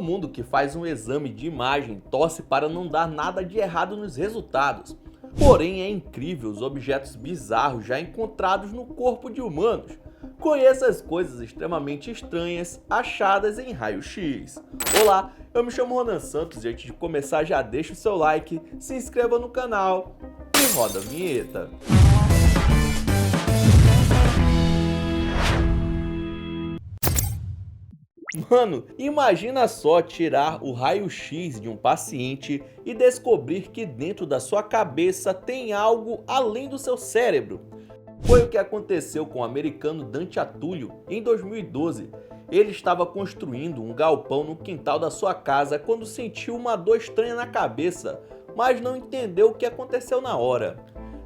Todo mundo que faz um exame de imagem torce para não dar nada de errado nos resultados. Porém, é incrível os objetos bizarros já encontrados no corpo de humanos. Conheça as coisas extremamente estranhas achadas em raio-x. Olá, eu me chamo Ronan Santos e antes de começar já deixa o seu like, se inscreva no canal e roda a vinheta. Mano, imagina só tirar o raio-x de um paciente e descobrir que dentro da sua cabeça tem algo além do seu cérebro. Foi o que aconteceu com o americano Dante Atulho em 2012. Ele estava construindo um galpão no quintal da sua casa quando sentiu uma dor estranha na cabeça, mas não entendeu o que aconteceu na hora.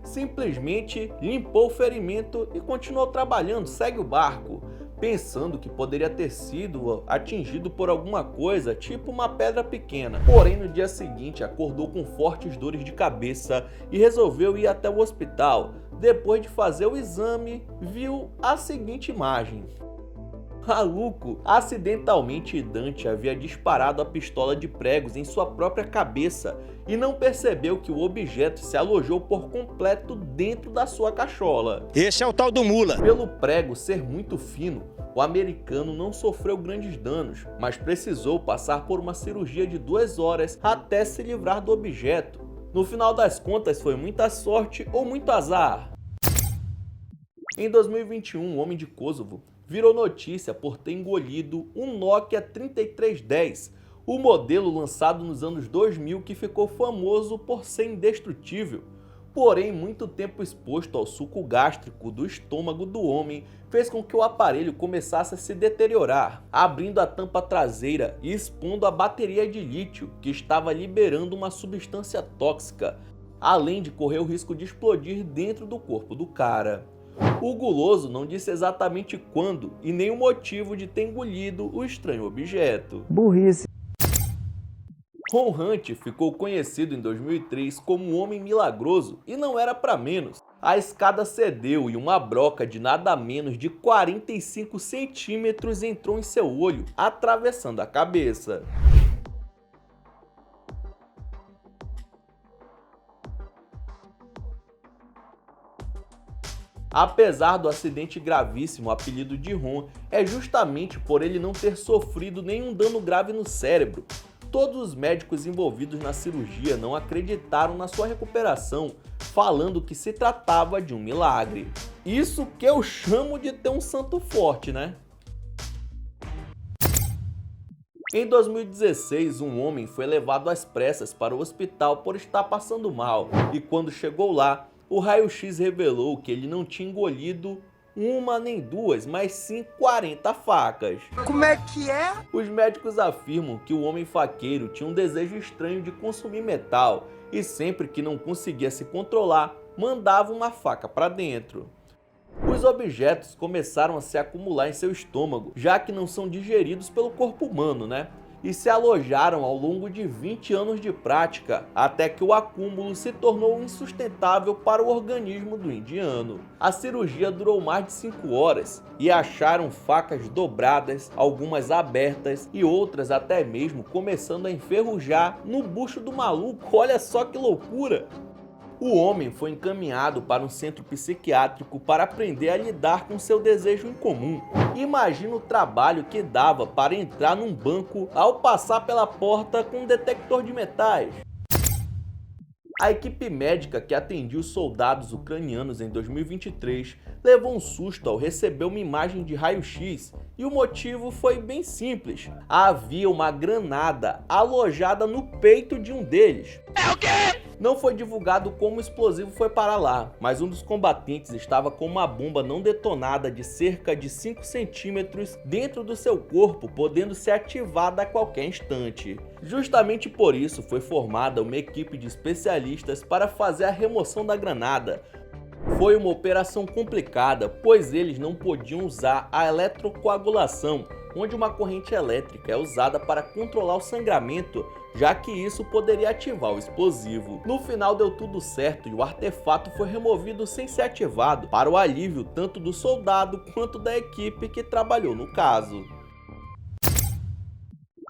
Simplesmente limpou o ferimento e continuou trabalhando, segue o barco, pensando que poderia ter sido atingido por alguma coisa, tipo uma pedra pequena. Porém, no dia seguinte, acordou com fortes dores de cabeça e resolveu ir até o hospital. Depois de fazer o exame, viu a seguinte imagem. Maluco! Acidentalmente, Dante havia disparado a pistola de pregos em sua própria cabeça e não percebeu que o objeto se alojou por completo dentro da sua cachola. Esse é o tal do mula. Pelo prego ser muito fino, o americano não sofreu grandes danos, mas precisou passar por uma cirurgia de 2 horas até se livrar do objeto. No final das contas, foi muita sorte ou muito azar. Em 2021, um homem de Kosovo virou notícia por ter engolido um Nokia 3310, o modelo lançado nos anos 2000 que ficou famoso por ser indestrutível. Porém, muito tempo exposto ao suco gástrico do estômago do homem fez com que o aparelho começasse a se deteriorar, abrindo a tampa traseira e expondo a bateria de lítio, que estava liberando uma substância tóxica, além de correr o risco de explodir dentro do corpo do cara. O guloso não disse exatamente quando e nem o motivo de ter engolido o estranho objeto. Burrice. Ron Hunt ficou conhecido em 2003 como um homem milagroso e não era para menos. A escada cedeu e uma broca de nada menos de 45 centímetros entrou em seu olho, atravessando a cabeça. Apesar do acidente gravíssimo, o apelido de Ron é justamente por ele não ter sofrido nenhum dano grave no cérebro. Todos os médicos envolvidos na cirurgia não acreditaram na sua recuperação, falando que se tratava de um milagre. Isso que eu chamo de ter um santo forte, né? Em 2016, um homem foi levado às pressas para o hospital por estar passando mal, e quando chegou lá, o raio-x revelou que ele não tinha engolido uma nem duas, mas sim 40 facas. Como é que é? Os médicos afirmam que o homem faqueiro tinha um desejo estranho de consumir metal e sempre que não conseguia se controlar, mandava uma faca para dentro. Os objetos começaram a se acumular em seu estômago, já que não são digeridos pelo corpo humano, né? E se alojaram ao longo de 20 anos de prática, até que o acúmulo se tornou insustentável para o organismo do indiano. A cirurgia durou mais de 5 horas e acharam facas dobradas, algumas abertas e outras até mesmo começando a enferrujar no bucho do maluco. Olha só que loucura! O homem foi encaminhado para um centro psiquiátrico para aprender a lidar com seu desejo incomum. Imagina o trabalho que dava para entrar num banco ao passar pela porta com um detector de metais. A equipe médica que atendia os soldados ucranianos em 2023 levou um susto ao receber uma imagem de raio-x e o motivo foi bem simples. Havia uma granada alojada no peito de um deles. É o quê? Não foi divulgado como o explosivo foi parar lá, mas um dos combatentes estava com uma bomba não detonada de cerca de 5 centímetros dentro do seu corpo, podendo ser ativada a qualquer instante. Justamente por isso foi formada uma equipe de especialistas para fazer a remoção da granada. Foi uma operação complicada, pois eles não podiam usar a eletrocoagulação, onde uma corrente elétrica é usada para controlar o sangramento, já que isso poderia ativar o explosivo. No final deu tudo certo e o artefato foi removido sem ser ativado, para o alívio tanto do soldado quanto da equipe que trabalhou no caso.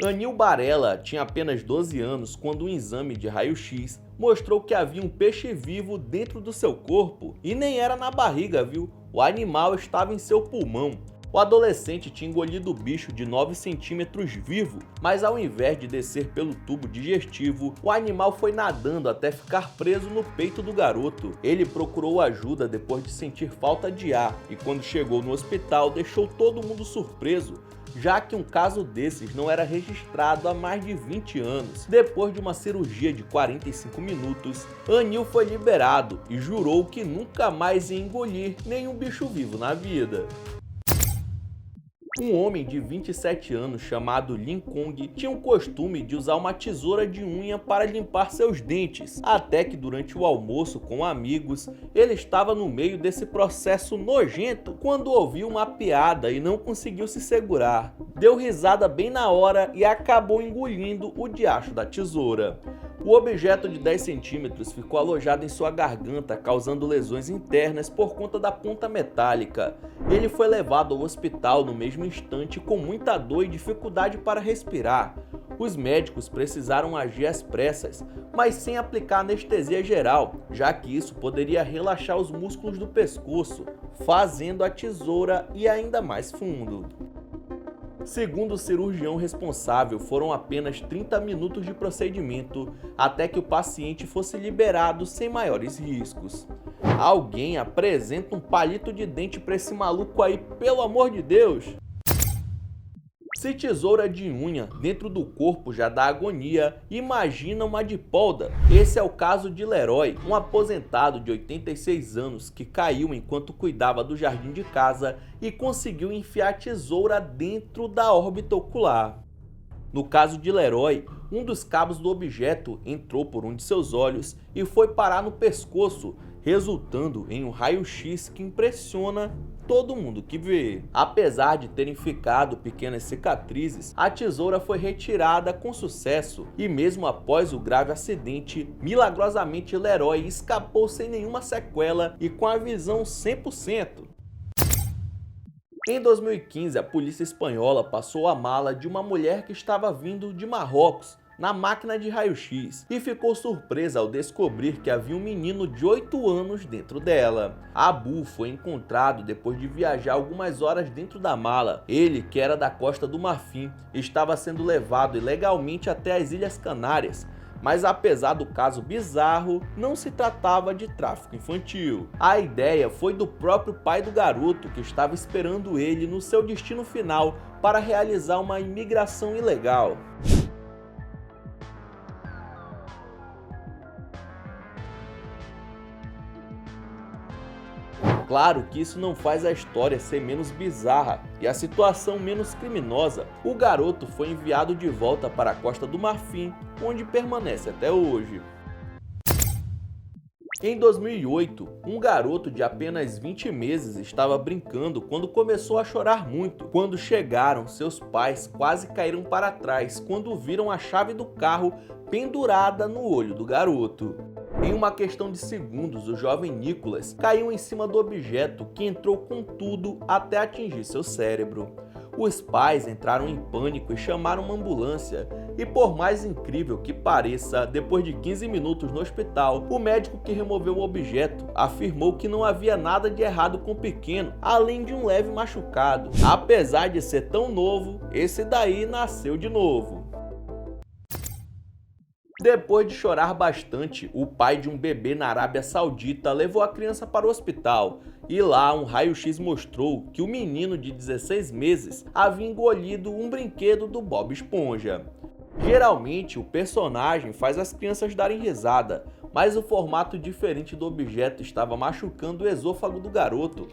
Anil Barela tinha apenas 12 anos quando um exame de raio-x mostrou que havia um peixe vivo dentro do seu corpo. E nem era na barriga, viu? O animal estava em seu pulmão. O adolescente tinha engolido o bicho de 9 centímetros vivo, mas ao invés de descer pelo tubo digestivo, o animal foi nadando até ficar preso no peito do garoto. Ele procurou ajuda depois de sentir falta de ar e quando chegou no hospital deixou todo mundo surpreso, já que um caso desses não era registrado há mais de 20 anos. Depois de uma cirurgia de 45 minutos, Anil foi liberado e jurou que nunca mais ia engolir nenhum bicho vivo na vida. Um homem de 27 anos chamado Lin Kong tinha o costume de usar uma tesoura de unha para limpar seus dentes, até que durante o almoço com amigos, ele estava no meio desse processo nojento quando ouviu uma piada e não conseguiu se segurar. Deu risada bem na hora e acabou engolindo o diacho da tesoura. O objeto de 10 centímetros ficou alojado em sua garganta, causando lesões internas por conta da ponta metálica. Ele foi levado ao hospital no mesmo instante com muita dor e dificuldade para respirar. Os médicos precisaram agir às pressas, mas sem aplicar anestesia geral, já que isso poderia relaxar os músculos do pescoço, fazendo a tesoura ir ainda mais fundo. Segundo o cirurgião responsável, foram apenas 30 minutos de procedimento até que o paciente fosse liberado sem maiores riscos. Alguém apresenta um palito de dente para esse maluco aí, pelo amor de Deus! Se tesoura de unha dentro do corpo já dá agonia, imagina uma de polda. Esse é o caso de Leroy, um aposentado de 86 anos que caiu enquanto cuidava do jardim de casa e conseguiu enfiar a tesoura dentro da órbita ocular. No caso de Leroy, um dos cabos do objeto entrou por um de seus olhos e foi parar no pescoço, resultando em um raio-x que impressiona todo mundo que vê. Apesar de terem ficado pequenas cicatrizes, a tesoura foi retirada com sucesso e mesmo após o grave acidente, milagrosamente Leroy escapou sem nenhuma sequela e com a visão 100%. Em 2015, a polícia espanhola passou a mala de uma mulher que estava vindo de Marrocos na máquina de raio-x e ficou surpresa ao descobrir que havia um menino de 8 anos dentro dela. Abu foi encontrado depois de viajar algumas horas dentro da mala. Ele, que era da Costa do Marfim, estava sendo levado ilegalmente até as Ilhas Canárias. Mas apesar do caso bizarro, não se tratava de tráfico infantil. A ideia foi do próprio pai do garoto, que estava esperando ele no seu destino final para realizar uma imigração ilegal. Claro que isso não faz a história ser menos bizarra e a situação menos criminosa. O garoto foi enviado de volta para a Costa do Marfim, onde permanece até hoje. Em 2008, um garoto de apenas 20 meses estava brincando quando começou a chorar muito. Quando chegaram, seus pais quase caíram para trás quando viram a chave do carro pendurada no olho do garoto. Em uma questão de segundos, o jovem Nicholas caiu em cima do objeto, que entrou com tudo até atingir seu cérebro. Os pais entraram em pânico e chamaram uma ambulância. E por mais incrível que pareça, depois de 15 minutos no hospital, o médico que removeu o objeto afirmou que não havia nada de errado com o pequeno, além de um leve machucado. Apesar de ser tão novo, esse daí nasceu de novo. Depois de chorar bastante, o pai de um bebê na Arábia Saudita levou a criança para o hospital e lá um raio-x mostrou que o menino de 16 meses havia engolido um brinquedo do Bob Esponja. Geralmente, o personagem faz as crianças darem risada, mas o formato diferente do objeto estava machucando o esôfago do garoto.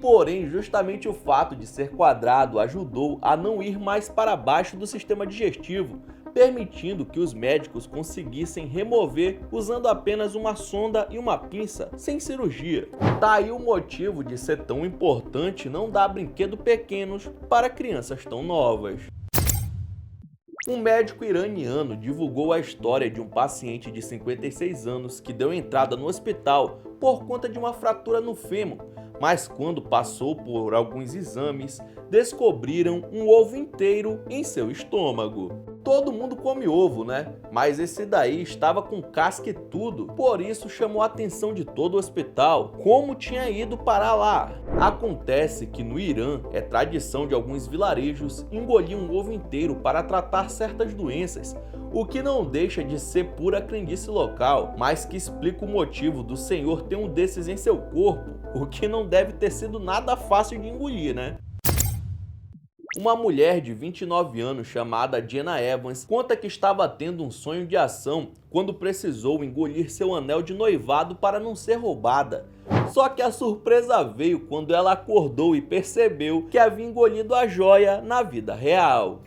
Porém, justamente o fato de ser quadrado ajudou a não ir mais para baixo do sistema digestivo, permitindo que os médicos conseguissem remover usando apenas uma sonda e uma pinça, sem cirurgia. Tá aí o motivo de ser tão importante não dar brinquedos pequenos para crianças tão novas. Um médico iraniano divulgou a história de um paciente de 56 anos que deu entrada no hospital por conta de uma fratura no fêmur, mas quando passou por alguns exames, descobriram um ovo inteiro em seu estômago. Todo mundo come ovo, né? Mas esse daí estava com casca e tudo, por isso chamou a atenção de todo o hospital como tinha ido parar lá. Acontece que no Irã é tradição de alguns vilarejos engolir um ovo inteiro para tratar certas doenças, o que não deixa de ser pura crendice local, mas que explica o motivo do senhor ter um desses em seu corpo, o que não deve ter sido nada fácil de engolir, né? Uma mulher de 29 anos chamada Jenna Evans conta que estava tendo um sonho de ação quando precisou engolir seu anel de noivado para não ser roubada. Só que a surpresa veio quando ela acordou e percebeu que havia engolido a joia na vida real.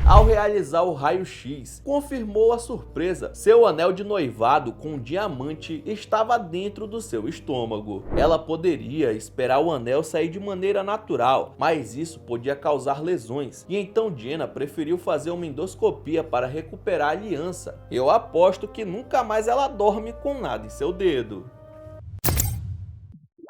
Ao realizar o raio-x, confirmou a surpresa. Seu anel de noivado com um diamante estava dentro do seu estômago. Ela poderia esperar o anel sair de maneira natural, mas isso podia causar lesões. E então Jenna preferiu fazer uma endoscopia para recuperar a aliança. Eu aposto que nunca mais ela dorme com nada em seu dedo.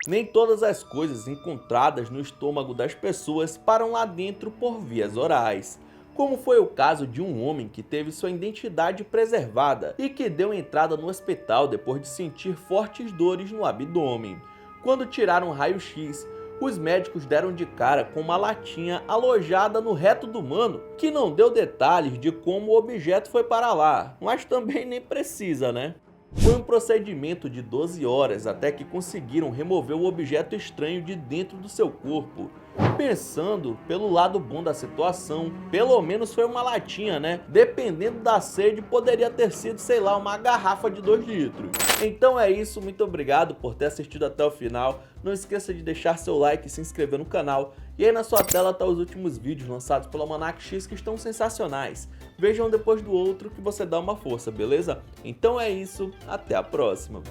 Nem todas as coisas encontradas no estômago das pessoas param lá dentro por vias orais, como foi o caso de um homem que teve sua identidade preservada e que deu entrada no hospital depois de sentir fortes dores no abdômen. Quando tiraram o raio-x, os médicos deram de cara com uma latinha alojada no reto do mano, que não deu detalhes de como o objeto foi para lá, mas também nem precisa, né? Foi um procedimento de 12 horas até que conseguiram remover o objeto estranho de dentro do seu corpo. Pensando pelo lado bom da situação, pelo menos foi uma latinha, né? Dependendo da sede, poderia ter sido, sei lá, uma garrafa de 2 litros. Então é isso, muito obrigado por ter assistido até o final. Não esqueça de deixar seu like e se inscrever no canal. E aí na sua tela tá os últimos vídeos lançados pelo Almanac X que estão sensacionais. Vejam um depois do outro que você dá uma força, beleza? Então é isso, até a próxima.